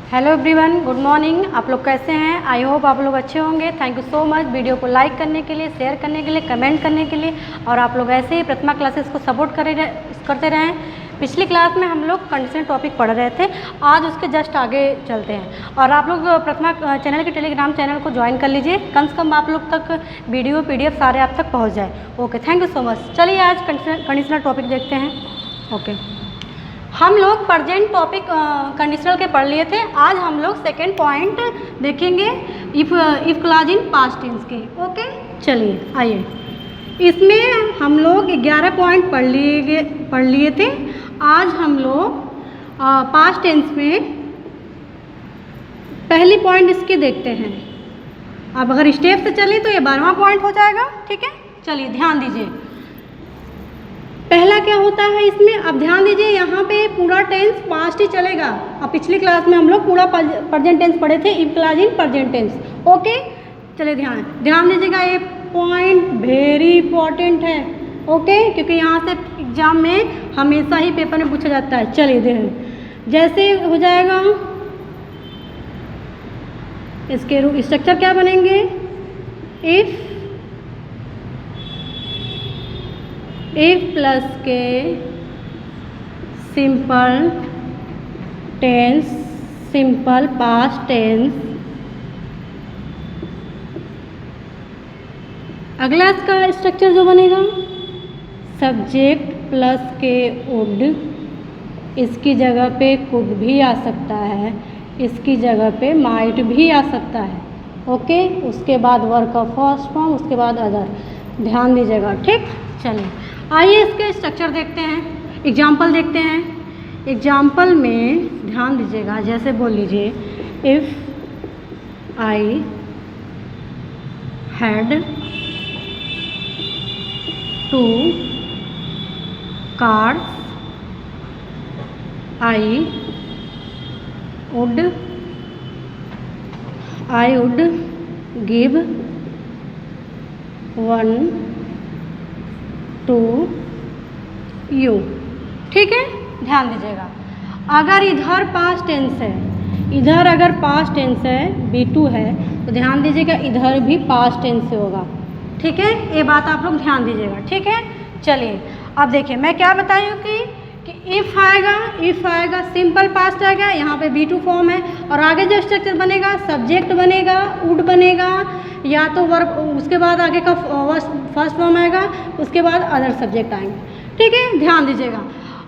Hello everyone, good morning. आप लोग कैसे हैं? आई होप आप लोग अच्छे होंगे। Thank you so much video को लाइक करने के लिए, शेयर करने के लिए, कमेंट करने के लिए, और आप लोग ऐसे ही प्रतिमा क्लासेस को सपोर्ट करते रहें। पिछली क्लास में हम लोग कंडीशनल टॉपिक पढ़ रहे थे, आज उसके जस्ट आगे चलते हैं। और आप लोग प्रतिमा चैनल के टेलीग्राम चैनल को ज्वाइन कर लीजिए, कम से कम आप लोग तक वीडियो PDF सारे आप तक पहुँच जाए। Okay, thank you so much. चलिए आज कंडीशनल टॉपिक देखते हैं। ओके, हम लोग प्रेजेंट टॉपिक कंडीशनल के पढ़ लिए थे। आज हम लोग सेकेंड पॉइंट देखेंगे if clause in past tense के। ओके, चलिए आइए। इसमें हम लोग 11 पॉइंट पढ़ लिए थे। आज हम लोग पास्ट टेंस में पहली पॉइंट इसके देखते हैं। अब अगर स्टेप से चले तो ये 12वां पॉइंट हो जाएगा। ठीक है, चलिए ध्यान दीजिए। पहला क्या होता है इसमें, अब ध्यान दीजिए, यहाँ पे पूरा टेंस पास्ट ही चलेगा। अब पिछली क्लास में हम लोग पूरा प्रेजेंट टेंस पढ़े थे, if clause in present tense. Okay, चलिए ध्यान दीजिएगा, ये पॉइंट वेरी इंपॉर्टेंट है। ओके, क्योंकि यहाँ से एग्जाम में हमेशा ही पेपर में पूछा जाता है। चलिए देखें, जैसे हो जाएगा इसके स्ट्रक्चर क्या बनेंगे, इफ प्लस के simple tense, simple past tense. अगला इसका स्ट्रक्चर जो बनेगा, सब्जेक्ट प्लस के वुड, इसकी जगह पे कुड भी आ सकता है, इसकी जगह पे माइट भी आ सकता है। ओके, उसके बाद वर्क ऑफ फर्स्ट फॉर्म, उसके बाद अदर। ध्यान दीजिएगा, ठीक। चलिए आइए इसके स्ट्रक्चर देखते हैं, एग्जाम्पल देखते हैं। एग्जाम्पल में ध्यान दीजिएगा, जैसे बोल लीजिए, if I had 2 cars I would give 1 to you. ठीक है, ध्यान दीजिएगा। अगर इधर पास्ट टेंस है, इधर अगर पास्ट टेंस है, B2 है, तो ध्यान दीजिएगा इधर भी पास्ट टेंस से होगा। ठीक है, ये बात आप लोग ध्यान दीजिएगा। ठीक है, चलिए अब देखिए, मैं क्या बताई हूँ कि इफ़ आएगा सिंपल पास्ट आएगा, यहाँ पे B2 फॉर्म है, और आगे जो स्ट्रक्चर बनेगा, सब्जेक्ट बनेगा, वुड बनेगा, या तो वर्ब, उसके बाद आगे का फर्स्ट फॉर्म आएगा, उसके बाद अदर सब्जेक्ट आएंगे। ठीक है, ध्यान दीजिएगा।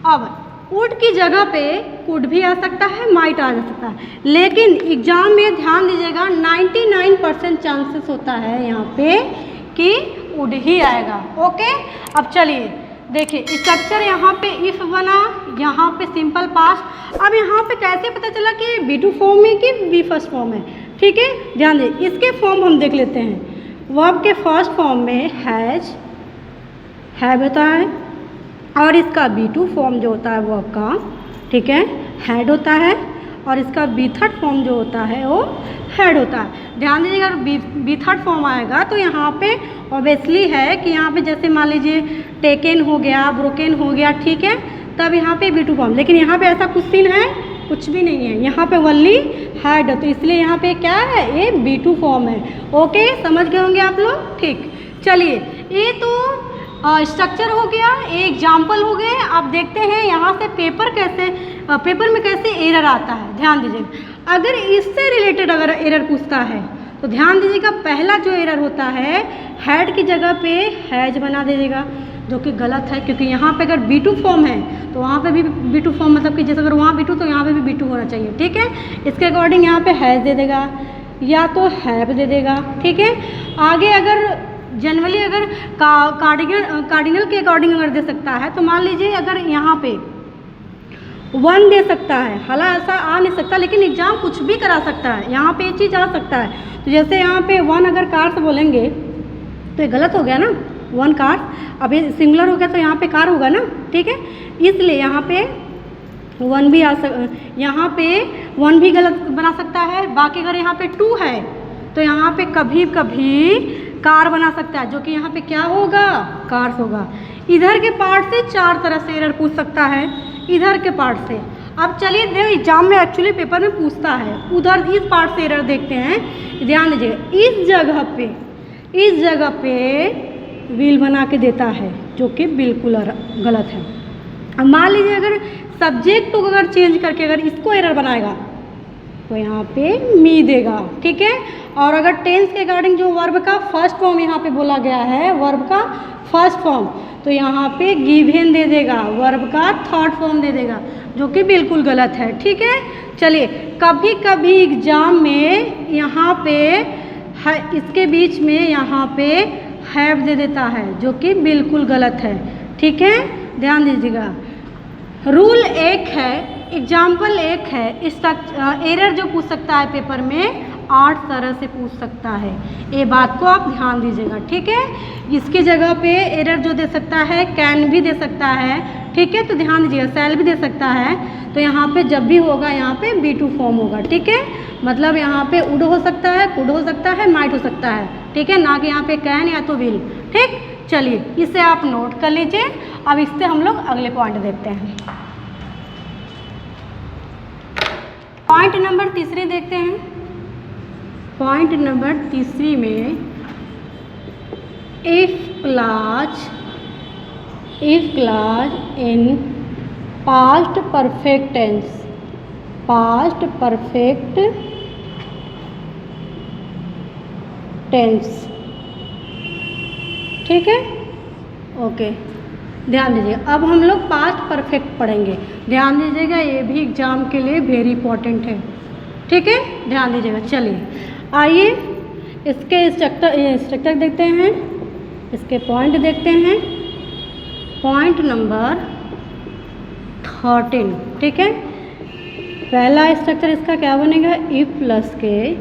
अब वुड की जगह पे कुड भी आ सकता है, माइट आ सकता है, लेकिन एग्जाम में ध्यान दीजिएगा 99% चांसेस होता है यहाँ पे कि वुड ही आएगा। ओके, अब चलिए देखिए, स्ट्रक्चर यहाँ पे इफ़ बना, यहाँ पे सिंपल पास्ट। अब यहाँ पे कैसे पता चला कि B2 फॉर्म में कि B फर्स्ट फॉर्म है? ठीक है, ध्यान दें, इसके फॉर्म हम देख लेते हैं। वर्ब के फर्स्ट फॉर्म में हैव होता है, और इसका B2 फॉर्म जो होता है वर्ब का, ठीक है, हैड होता है, और इसका B थर्ड फॉर्म जो होता है वो हैड होता है। ध्यान दीजिएगा, अगर B थर्ड फॉर्म आएगा तो यहाँ पे ऑब्वियसली है कि यहाँ पे जैसे मान लीजिए टेकन हो गया, ब्रोकन हो गया, ठीक है, तब यहाँ पे B2 फॉर्म। लेकिन यहाँ पे ऐसा कुछ सीन है, कुछ भी नहीं है, यहाँ पे ओनली हैड, तो इसलिए यहाँ पे क्या है, ये B2 फॉर्म है। ओके, समझ गए होंगे आप लोग। ठीक, चलिए ये तो स्ट्रक्चर हो गया, ये एग्जाम्पल हो गए। अब देखते हैं यहाँ से पेपर में कैसे एरर आता है। ध्यान दीजिएगा, अगर इससे रिलेटेड अगर एरर पूछता है तो ध्यान दीजिएगा, पहला जो एरर होता है, हैड की जगह पे हैज बना दीजिएगा, जो कि गलत है, क्योंकि यहाँ पे अगर B2 फॉर्म है तो वहाँ पे भी B2 फॉर्म, मतलब कि जैसे अगर वहाँ B2 तो यहाँ पे भी B2 होना चाहिए। ठीक है, इसके अकॉर्डिंग यहाँ पे हैज दे देगा, या तो हैव दे देगा। ठीक है, आगे अगर जनरली अगर कार्डिनल के अकॉर्डिंग अगर दे सकता है, तो मान लीजिए अगर यहाँ पे 1 दे सकता है, हालांकि ऐसा आ नहीं सकता, लेकिन एग्जाम कुछ भी करा सकता है, यहाँ पे ये चीज़ आ सकता है। तो जैसे यहाँ पे 1 अगर कार से बोलेंगे तो ये गलत हो गया ना, 1 कार, अब ये सिंगुलर हो गया तो यहाँ पे कार होगा ना। ठीक है, इसलिए यहाँ पे 1 भी यहाँ पे 1 भी गलत बना सकता है। बाकी अगर यहाँ पे 2 है तो यहाँ पे कभी कभी कार बना सकता है, जो कि यहाँ पे क्या होगा, कार्स होगा। इधर के पार्ट से 4 तरह से एरर पूछ सकता है, इधर के पार्ट से। अब चलिए देखो एग्जाम में एक्चुअली पेपर में पूछता है, उधर इस पार्ट से एरर देखते हैं। ध्यान दीजिए, इस जगह पे व्हील बना के देता है जो कि बिल्कुल गलत है। अब मान लीजिए अगर सब्जेक्ट को अगर चेंज करके अगर इसको एरर बनाएगा तो यहाँ पे मी देगा, ठीक है। और अगर टेंस के अकॉर्डिंग जो वर्ब का फर्स्ट फॉर्म यहाँ पे बोला गया है, वर्ब का फर्स्ट फॉर्म, तो यहाँ पे गिवन दे देगा, वर्ब का थर्ड फॉर्म दे देगा, जो कि बिल्कुल गलत है, ठीक है। चलिए, कभी कभी एग्जाम में यहाँ पे इसके बीच में यहाँ पे हैव दे देता है, जो कि बिल्कुल गलत है, ठीक है। ध्यान दीजिएगा, रूल एक है, एग्जाम्पल एक है, एरर जो पूछ सकता है पेपर में 8 तरह से पूछ सकता है, ये बात को आप ध्यान दीजिएगा, ठीक है। इसकी जगह पे एरर जो दे सकता है कैन भी दे सकता है, ठीक है। तो ध्यान दीजिएगा, शैल भी दे सकता है, तो यहाँ पे जब भी होगा यहाँ पे B2 फॉर्म होगा, ठीक है। मतलब यहाँ पे वुड हो सकता है, कुड हो सकता है, माइट हो सकता है, ठीक है, ना कि यहाँ पे कैन या तो विल, ठीक। चलिए, इसे आप नोट कर लीजिए। अब इससे हम लोग अगले पॉइंट देखते हैं। पॉइंट नंबर 3 देखते हैं। पॉइंट नंबर 3 में if clause in past perfect tense, ठीक है, ओके। ध्यान दीजिए, अब हम लोग पास्ट परफेक्ट पढ़ेंगे। ध्यान दीजिएगा, ये भी एग्जाम के लिए वेरी इंपॉर्टेंट है, ठीक है। ध्यान दीजिएगा। चलिए, आइए इसके स्ट्रक्चर देखते हैं, इसके पॉइंट देखते हैं। पॉइंट नंबर 13, ठीक है। पहला स्ट्रक्चर इसका क्या बनेगा, इफ प्लस के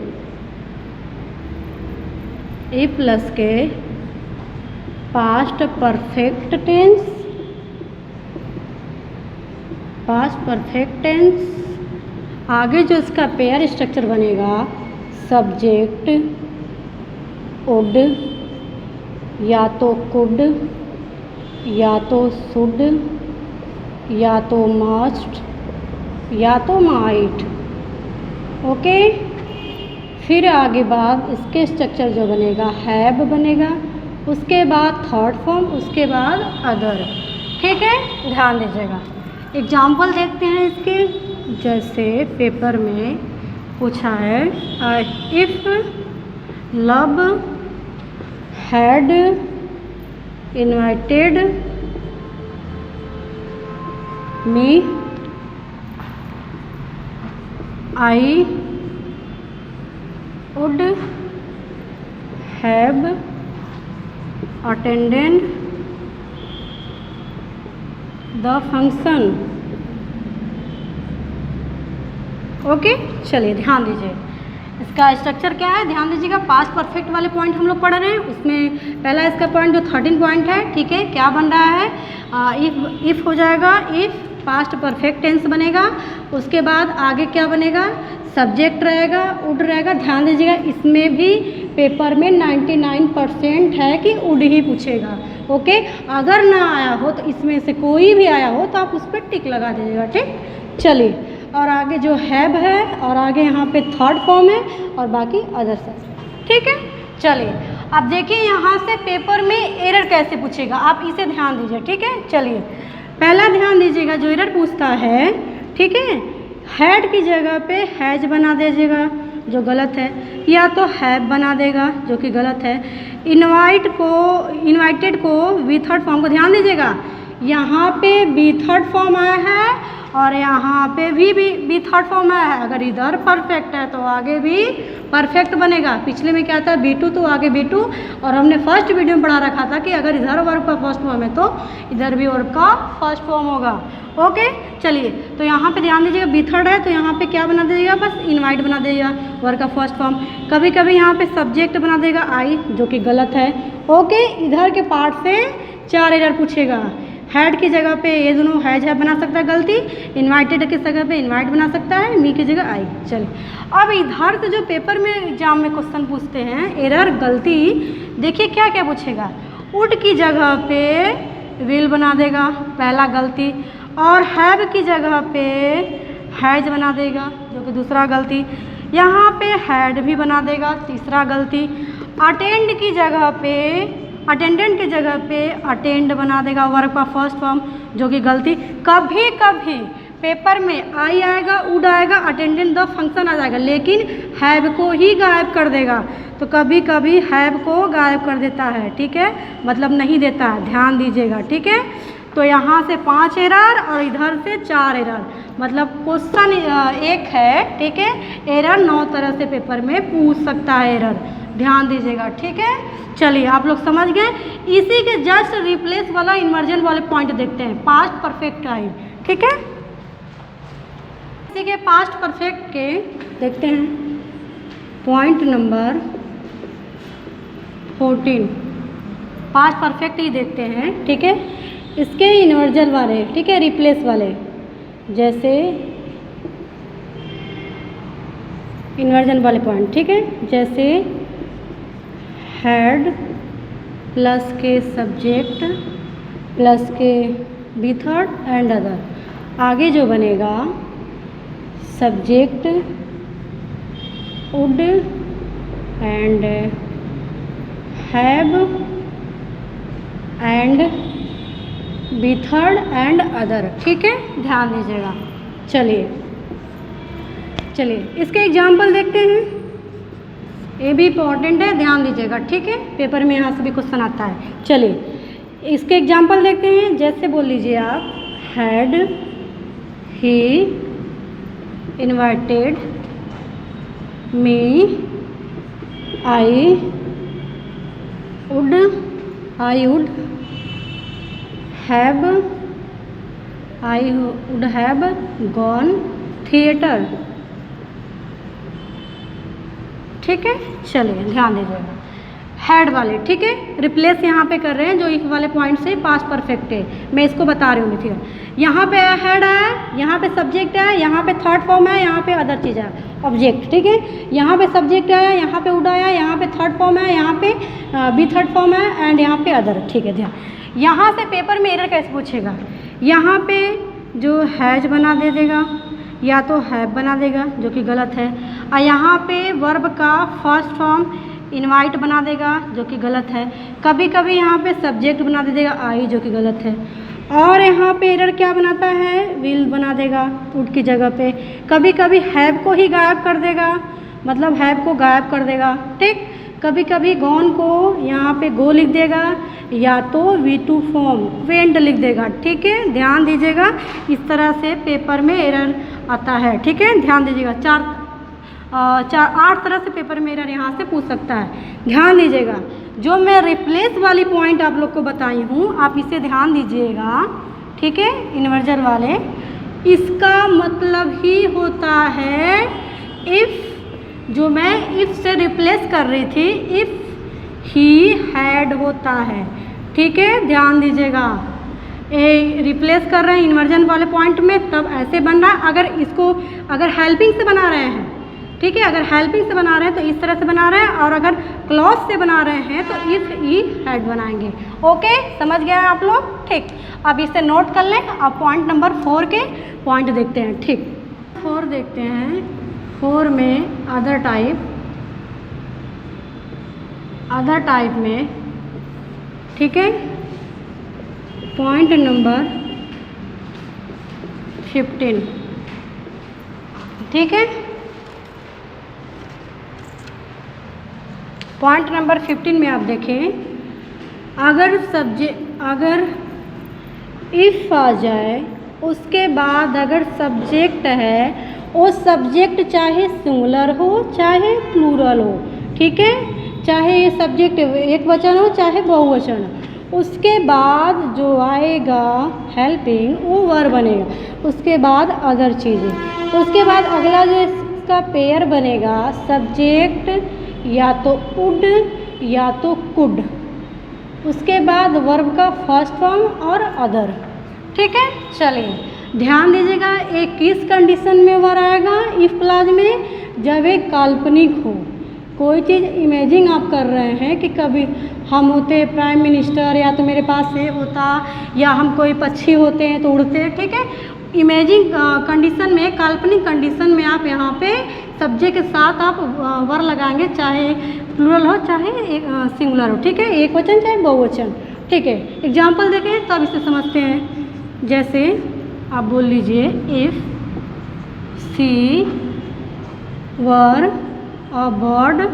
पास्ट परफेक्ट टेंस, आगे जो इसका पेयर स्ट्रक्चर बनेगा, सब्जेक्ट वुड, या तो कुड, या तो शुड, या तो मस्ट, या तो माइट, ओके। फिर आगे बाद इसके स्ट्रक्चर जो बनेगा, हैव बनेगा, उसके बाद थर्ड फॉर्म, उसके बाद अदर, ठीक है। ध्यान दीजिएगा, एग्जाम्पल देखते हैं इसके। जैसे पेपर में पूछा है, if love had invited me I would have attended the function, okay. चलिए, ध्यान दीजिए, इसका स्ट्रक्चर क्या है, ध्यान दीजिएगा। पास्ट परफेक्ट वाले पॉइंट हम लोग पढ़ रहे हैं, उसमें पहला इसका पॉइंट जो 13 पॉइंट है, ठीक है, क्या बन रहा है, इफ हो जाएगा, इफ पास्ट परफेक्ट टेंस बनेगा, उसके बाद आगे क्या बनेगा, सब्जेक्ट रहेगा, वुड रहेगा। ध्यान दीजिएगा, इसमें भी पेपर में 99% है कि वुड ही पूछेगा, ओके। अगर ना आया हो तो इसमें से कोई भी आया हो तो आप उस पर टिक लगा दीजिएगा, ठीक। चलिए, और आगे जो हैव है, और आगे यहाँ पे थर्ड फॉर्म है, और बाकी अदर्स है, ठीक है। चलिए, अब देखिए यहाँ से पेपर में एरर कैसे पूछेगा, आप इसे ध्यान दीजिए, ठीक है। चलिए, पहला ध्यान दीजिएगा, जो एरर पूछता है, ठीक है, हैड की जगह पे हैज बना दीजिएगा, जो गलत है, या तो हैव बना देगा, जो कि गलत है। इनवाइटेड को वी थर्ड फॉर्म को ध्यान दीजिएगा, यहाँ पे बी थर्ड फॉर्म आया है और यहाँ पे भी बी थर्ड फॉर्म आया है। अगर इधर परफेक्ट है तो आगे भी परफेक्ट बनेगा। पिछले में क्या था, B2 तो आगे B2, और हमने फर्स्ट वीडियो में पढ़ा रखा था कि अगर इधर वर्ब का फर्स्ट फॉर्म है तो इधर भी वर्ब का फर्स्ट फॉर्म होगा, ओके। चलिए, तो यहाँ पे ध्यान दीजिएगा, बी थर्ड है तो यहाँ पे क्या बना दीजिएगा, बस इनवाइट बना दीजिएगा, वर्ब का फर्स्ट फॉर्म। कभी कभी यहाँ पे सब्जेक्ट बना देगा आई, जो कि गलत है, ओके। इधर के पार्ट से 4 एरर पूछेगा। हैड की जगह पे ये दोनों हैज है बना सकता है गलती, इनवाइटेड की जगह पे इनवाइट बना सकता है, मी की जगह आई। चलिए, अब इधर से जो पेपर में एग्जाम में क्वेश्चन पूछते हैं, एरर गलती, देखिए क्या क्या पूछेगा। वुड की जगह पे विल बना देगा, पहला गलती, और हैव की जगह पे हैज बना देगा, जो कि दूसरा गलती। यहाँ पे हैड भी बना देगा, तीसरा गलती। अटेंड की जगह पे, अटेंडेंट की जगह पे अटेंड बना देगा वर्ब का फर्स्ट फॉर्म, जो कि गलती। कभी कभी पेपर में आई आएगा, वुड आएगा, अटेंडेंट द फंक्शन आ जाएगा, लेकिन हैव को ही गायब कर देगा। तो कभी कभी हैव को गायब कर देता है, ठीक है, मतलब नहीं देता है, ध्यान दीजिएगा, ठीक है। तो यहाँ से 5 एरर और इधर से 4 एरर, मतलब क्वेश्चन एक है, ठीक है, एरर 9 तरह से पेपर में पूछ सकता है एरर, ध्यान दीजिएगा, ठीक है। चलिए आप लोग समझ गए। इसी के जस्ट रिप्लेस वाला इन्वर्जन वाले पॉइंट देखते हैं, पास्ट परफेक्ट टाइम, ठीक है। इसी के पास्ट परफेक्ट के देखते हैं पॉइंट नंबर 14, पास्ट परफेक्ट ही देखते हैं, ठीक है। इसके इन्वर्जन वाले, ठीक है, रिप्लेस वाले, जैसे इन्वर्जन वाले पॉइंट, ठीक है, जैसे हैड प्लस के सब्जेक्ट प्लस के बी थर्ड एंड अदर, आगे जो बनेगा subject would and have and V third and other, ठीक है, ध्यान दीजिएगा। चलिए इसके एग्जाम्पल देखते हैं, ये भी इम्पॉर्टेंट है, ध्यान दीजिएगा, ठीक है, पेपर में यहाँ से भी क्वेश्चन आता है। चलिए इसके एग्जाम्पल देखते हैं, जैसे बोल लीजिए आप, had he invited me I would have gone theatre, ठीक है। चलिए ध्यान दीजिएगा, हैड वाले, ठीक है, रिप्लेस यहाँ पे कर रहे हैं, जो इस वाले पॉइंट से पास्ट परफेक्ट है, मैं इसको बता रही हूँ, ठीक है। यहाँ पे हैड है, यहाँ पे सब्जेक्ट है, यहाँ पे थर्ड फॉर्म है, यहाँ पे अदर चीज़ है, ऑब्जेक्ट, ठीक है। यहाँ पे सब्जेक्ट है, यहाँ पे वुड आया, यहाँ पे थर्ड फॉर्म है, यहाँ पे बी थर्ड फॉर्म है एंड यहाँ पे अदर, ठीक है। ध्यान, यहाँ से पेपर में एरर कैसे पूछेगा, यहाँ पे जो हैज बना दे देगा या तो हैव बना देगा, जो कि गलत है, और यहाँ पे वर्ब का फर्स्ट फॉर्म इनवाइट बना देगा, जो कि गलत है। कभी कभी यहाँ पे सब्जेक्ट बना दे देगा आई, जो कि गलत है। और यहाँ पे एरर क्या बनाता है, विल बना देगा वुड की जगह पे। कभी कभी हैव को ही गायब कर देगा, मतलब हैव को गायब कर देगा, ठीक। कभी कभी गॉन को यहाँ पे गो लिख देगा, या तो V2 फॉर्म वेंट लिख देगा, ठीक है, ध्यान दीजिएगा। इस तरह से पेपर में एरर आता है, ठीक है, ध्यान दीजिएगा। 8 तरह से पेपर में एरर यहाँ से पूछ सकता है, ध्यान दीजिएगा। जो मैं रिप्लेस वाली पॉइंट आप लोग को बताई हूँ, आप इसे ध्यान दीजिएगा, ठीक है, इन्वर्जन वाले। इसका मतलब ही होता है इफ़, जो मैं इफ़ से रिप्लेस कर रही थी, इफ़ ही हैड होता है, ठीक है, ध्यान दीजिएगा। रिप्लेस कर रहे हैं इन्वर्जन वाले पॉइंट में, तब ऐसे बन रहा है। अगर इसको अगर हेल्पिंग से बना रहे हैं, ठीक है, अगर हेल्पिंग से बना रहे हैं तो इस तरह से बना रहे हैं, और अगर क्लॉज से बना रहे हैं तो इफ़ ई हैड बनाएंगे। ओके, समझ गए आप लोग, ठीक। अब इसे नोट कर लें। अब पॉइंट नंबर 4 के पॉइंट देखते हैं, ठीक। 4 देखते हैं। 4 में अदर टाइप में, ठीक है, पॉइंट नंबर 15, ठीक है। पॉइंट नंबर 15 में आप देखें, अगर इफ़ आ जाए, उसके बाद अगर सब्जेक्ट है, वो सब्जेक्ट चाहे सिंगुलर हो चाहे प्लूरल हो, ठीक है, चाहे ये सब्जेक्ट एक वचन हो चाहे बहुवचन हो, उसके बाद जो आएगा हेल्पिंग वो वर्ब बनेगा, उसके बाद अदर चीज़ें, उसके बाद अगला जो इसका पेयर बनेगा सब्जेक्ट या तो वुड या तो कुड, उसके बाद वर्ब का फर्स्ट फॉर्म और अदर, ठीक है। चलिए ध्यान दीजिएगा, एक किस कंडीशन में वर्ब आएगा इफ क्लॉज में, जब एक काल्पनिक हो, कोई चीज़ इमेजिंग आप कर रहे हैं कि कभी हम होते प्राइम मिनिस्टर, या तो मेरे पास सेब होता, या हम कोई पक्षी होते हैं तो उड़ते हैं, ठीक है, इमेजिंग कंडीशन में, काल्पनिक कंडीशन में आप यहाँ पे सब्जेक्ट के साथ आप वर लगाएंगे, चाहे प्लूरल हो चाहे सिंगुलर हो, ठीक है, एक वचन चाहे बहुवचन, ठीक है। एग्जाम्पल देखें तो अब इसे समझते हैं। जैसे आप बोल लीजिए if she were a bird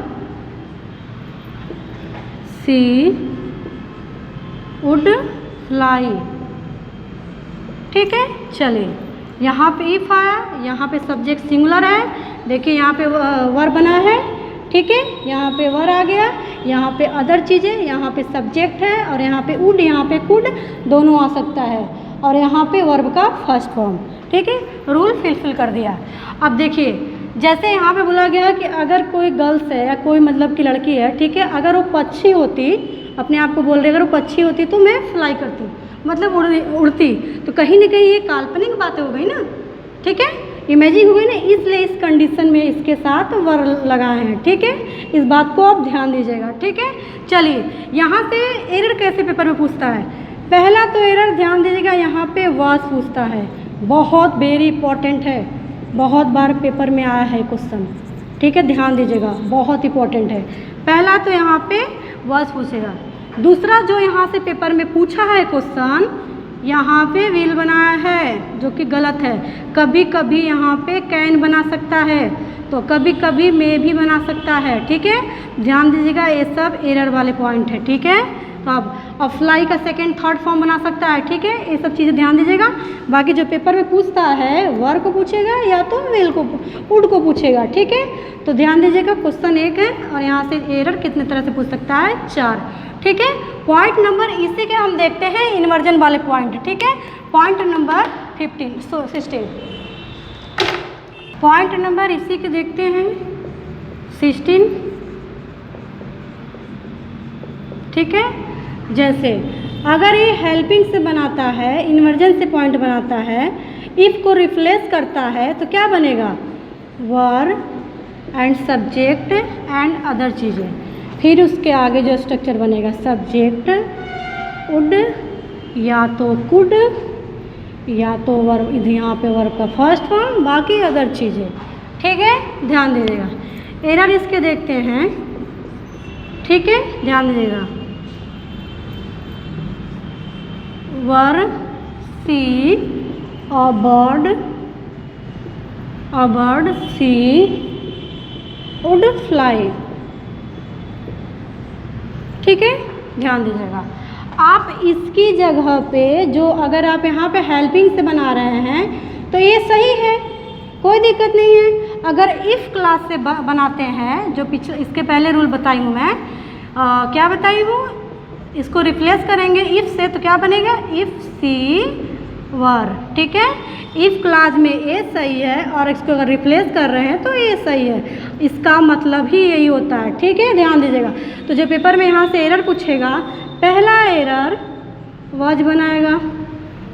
she would fly, ठीक है। चलिए यहाँ पे इफ आया, यहाँ पे सब्जेक्ट सिंगुलर है, देखिए यहाँ पे वर बना है, ठीक है, यहाँ पे वर आ गया, यहाँ पे अदर चीज़ें, यहाँ पे सब्जेक्ट है और यहाँ पे वुड, यहाँ पे कुड दोनों आ सकता है और यहाँ पे वर्ब का फर्स्ट फॉर्म, ठीक है। रूल फुलफिल कर दिया। अब देखिए जैसे यहाँ पे बोला गया कि अगर कोई गर्ल्स है या कोई मतलब की लड़की है, ठीक है, अगर वो पक्षी होती, अपने आप को बोल रही, अगर वो पक्षी होती तो मैं फ्लाई करती, मतलब उड़ती, तो कहीं ना कहीं ये काल्पनिक बातें हो गई ना, ठीक है, इमेजिंग हो गई ना, इसलिए इस कंडीशन में इसके साथ वर लगाए हैं, ठीक है। इस बात को आप ध्यान दीजिएगा, ठीक है। चलिए यहाँ से एरर कैसे पेपर में पूछता है। पहला तो एरर ध्यान दीजिएगा, यहाँ पे वाज पूछता है, बहुत वेरी इंपॉर्टेंट है, बहुत बार पेपर में आया है क्वेश्चन, ठीक है, ध्यान दीजिएगा, बहुत इंपॉर्टेंट है। पहला तो यहाँ पे वाज पूछेगा। दूसरा जो यहाँ से पेपर में पूछा है क्वेश्चन, यहाँ पे विल बनाया है जो कि गलत है। कभी कभी यहाँ पे कैन बना सकता है, तो कभी कभी मे भी बना सकता है, ठीक है, ध्यान दीजिएगा, ये सब एरर वाले पॉइंट है, ठीक है। तो अब फ्लाई का सेकंड थर्ड फॉर्म बना सकता है, ठीक है, ये सब चीज़ें ध्यान दीजिएगा। बाकी जो पेपर में पूछता है वर को पूछेगा या तो विल को, वुड को पूछेगा, ठीक है। तो ध्यान दीजिएगा क्वेश्चन 1 है और यहाँ से एरर कितने तरह से पूछ सकता है, 4, ठीक है। पॉइंट नंबर इसी के हम देखते हैं इन्वर्जन वाले पॉइंट, ठीक है। पॉइंट नंबर 16, पॉइंट नंबर इसी के देखते हैं 16, ठीक है। जैसे अगर ये हेल्पिंग से बनाता है, इन्वर्जन से पॉइंट बनाता है, इफ को रिप्लेस करता है तो क्या बनेगा, were and subject and other चीज़ें। फिर उसके आगे जो स्ट्रक्चर बनेगा, सब्जेक्ट वुड या तो कुड या तो वर्ब, यहाँ पे वर्ब का फर्स्ट फॉर्म, बाकी अदर चीज़ें, ठीक है, ध्यान दीजिएगा। एरर इसके देखते हैं, ठीक है, ध्यान दीजिएगा। Were she a bird she would fly, ठीक है, ध्यान दीजिएगा। आप इसकी जगह पे जो अगर आप यहाँ पे हेल्पिंग से बना रहे हैं तो ये सही है, कोई दिक्कत नहीं है। अगर इफ़ क्लास से बनाते हैं, जो पिछले इसके पहले रूल बताई हूँ मैं, क्या बताई हूँ, इसको रिप्लेस करेंगे इफ़ से तो क्या बनेगा, इफ़ सी वर, ठीक है। इफ़ क्लास में ए सही है और इसको अगर रिप्लेस कर रहे हैं तो ए सही है, इसका मतलब ही यही होता है, ठीक है, ध्यान दीजिएगा। तो जो पेपर में यहाँ से एरर पूछेगा, पहला एरर वाज बनाएगा,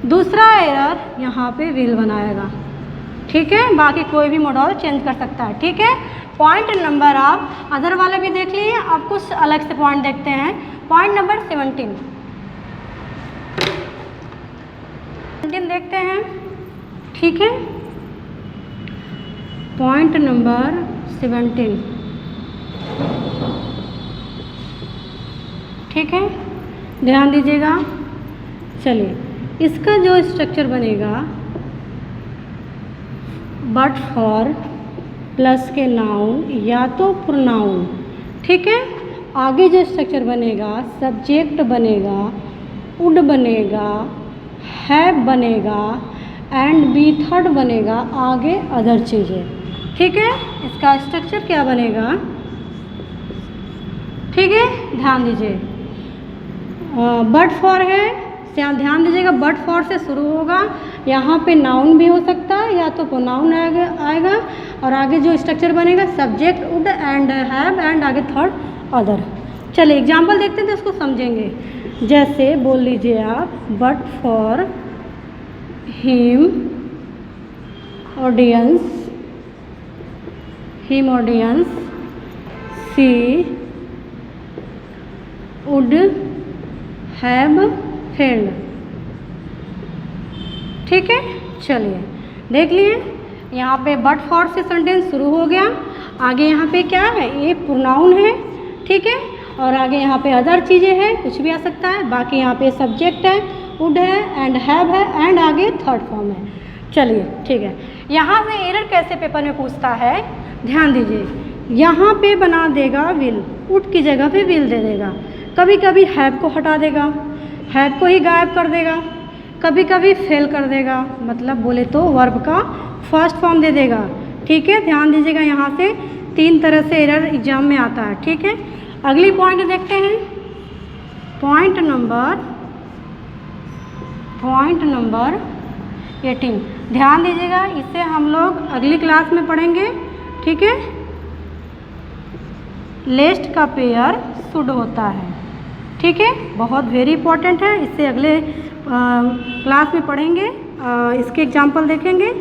दूसरा एरर यहाँ पे विल बनाएगा, ठीक है, बाकी कोई भी मॉडल चेंज कर सकता है, ठीक है। पॉइंट नंबर आप अदर वाले भी देख लिए, अब कुछ अलग से पॉइंट देखते हैं। पॉइंट नंबर 17 देखते हैं, ठीक है। पॉइंट नंबर 17, ठीक है, ध्यान दीजिएगा। चलिए इसका जो स्ट्रक्चर बनेगा, बट फॉर प्लस के नाउन या तो प्रोनाउन, ठीक है। आगे जो स्ट्रक्चर बनेगा, सब्जेक्ट बनेगा, वुड बनेगा, हैव बनेगा एंड बी थर्ड बनेगा, आगे अदर चीज़ें, ठीक है। इसका स्ट्रक्चर क्या बनेगा, ठीक है, ध्यान दीजिए। बट फॉर है, ध्यान दीजिएगा, बट फॉर से शुरू होगा, यहाँ पे नाउन भी हो सकता है या तो प्रोनाउन आएगा और आगे जो स्ट्रक्चर बनेगा subject would and have and आगे थर्ड अदर। चलिए एग्जाम्पल देखते हैं तो उसको समझेंगे। जैसे बोल लीजिए आप, but for him audience she would have failed, ठीक है। चलिए देख लिए, यहाँ पे बट फॉर से सेंटेंस शुरू हो गया। आगे यहाँ पे क्या है, ये प्रोनाउन है, ठीक है। और आगे यहाँ पे अदर चीज़ें हैं, कुछ भी आ सकता है। बाकी यहाँ पे सब्जेक्ट है, वुड है एंड हैव है एंड आगे थर्ड फॉर्म है। चलिए ठीक है। यहाँ से एरर कैसे पेपर में पूछता है, ध्यान दीजिए। यहाँ पे बना देगा विल, वुड की जगह पे विल दे देगा। कभी कभी हैव को हटा देगा, हैव को ही गायब कर देगा, कभी कभी फेल कर देगा, मतलब बोले तो वर्ब का फर्स्ट फॉर्म दे देगा, ठीक है। ध्यान दीजिएगा, यहाँ से 3 तरह से एरर एग्जाम में आता है, ठीक है। अगली पॉइंट देखते हैं, पॉइंट नंबर 18। ध्यान दीजिएगा, इसे हम लोग अगली क्लास में पढ़ेंगे, ठीक है। लेस्ट का पेयर शुड होता है, ठीक है, बहुत वेरी इंपॉर्टेंट है। इससे अगले क्लास में पढ़ेंगे, इसके एग्जाम्पल देखेंगे,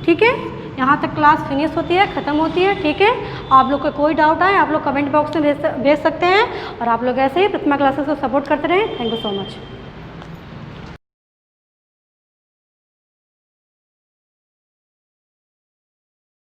ठीक है। यहाँ तक क्लास फिनिश होती है, ख़त्म होती है, ठीक है। आप लोग को कोई डाउट आए आप लोग कमेंट बॉक्स में भेज सकते हैं। और आप लोग ऐसे ही प्रतिमा क्लासेस को सपोर्ट करते रहें। Thank you so much.